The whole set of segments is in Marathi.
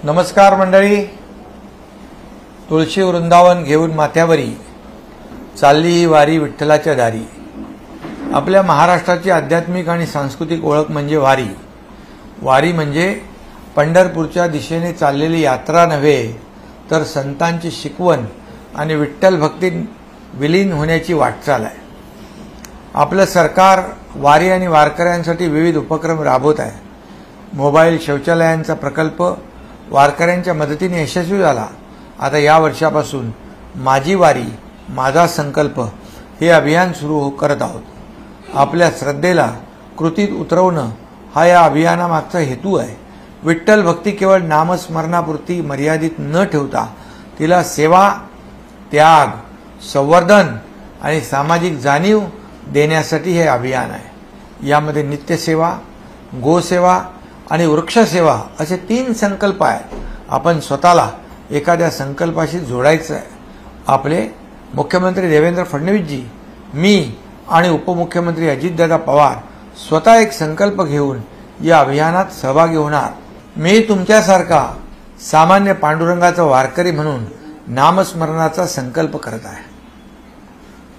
नमस्कार मंडळी. तुळशी वृंदावन घेऊन माथ्यावरी चालली ही वारी विठ्ठलाच्या दारी. आपल्या महाराष्ट्राची आध्यात्मिक आणि सांस्कृतिक ओळख म्हणजे वारी. वारी म्हणजे पंढरपूरच्या दिशेने चाललेली यात्रा नव्हे, तर संतांची शिकवण आणि विठ्ठल भक्तीत विलीन होण्याची वाटचाल आहे. आपलं सरकार वारी आणि वारकऱ्यांसाठी विविध उपक्रम राबवत आहे. मोबाईल शौचालयांचा प्रकल्प वारकऱ्यांच्या मदतीने यशस्वी झाला. आता या वर्षापासून माझी वारी माझा संकल्प हे अभियान सुरू करत आहोत. आपल्या श्रद्धेला कृतीत उतरवणं हा या अभियानामागचा हेतू आहे. विठ्ठल भक्ती केवळ नामस्मरणापुरती मर्यादित न ठेवता तिला सेवा, त्याग, संवर्धन आणि सामाजिक जाणीव देण्यासाठी हे अभियान आहे. यामध्ये नित्यसेवा, गोसेवा आणि वृक्षसेवा असे 3 संकल्प आहेत. आपण स्वतःला एखाद्या संकल्पाशी जोडायचं आहे. आपले मुख्यमंत्री देवेंद्र फडणवीसजी, मी आणि उपमुख्यमंत्री अजितदादा पवार स्वतः एक संकल्प घेऊन या अभियानात सहभागी होणार. मी तुमच्यासारखा सामान्य पांडुरंगाचा वारकरी म्हणून नामस्मरणाचा संकल्प करत आहे.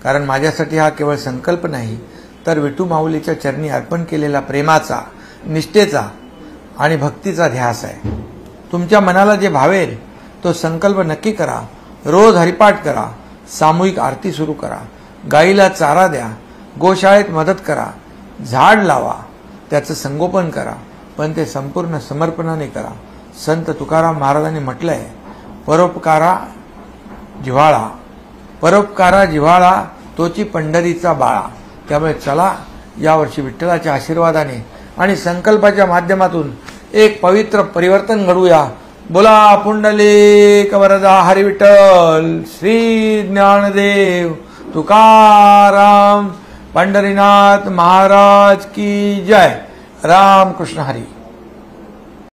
कारण माझ्यासाठी हा केवळ संकल्प नाही, तर विठू माऊलीच्या चरणी अर्पण केलेला प्रेमाचा, निष्ठेचा आणि भक्तीचा ध्यास आहे. तुमच्या मनाला जे भावेल तो संकल्प नक्की करा. रोज हरिपाठ करा, सामूहिक आरती सुरू करा, गाईला चारा द्या, गोशाळेत मदत करा, झाड लावा, त्याचं संगोपन करा, पण ते संपूर्ण समर्पणाने करा. संत तुकाराम महाराजांनी म्हटलंय, परोपकारा जिव्हाळा तोची पंढरीचा बाळा. त्यामुळे चला यावर्षी विठ्ठलाच्या आशीर्वादाने आणि संकल्पाच्या माध्यमातून एक पवित्र परिवर्तन घडवूया. बोला पुंडलिक वरदा हरी विठ्ठल. श्री ज्ञानदेव तुकाराम पंढरीनाथ महाराज की जय. राम कृष्ण हरी.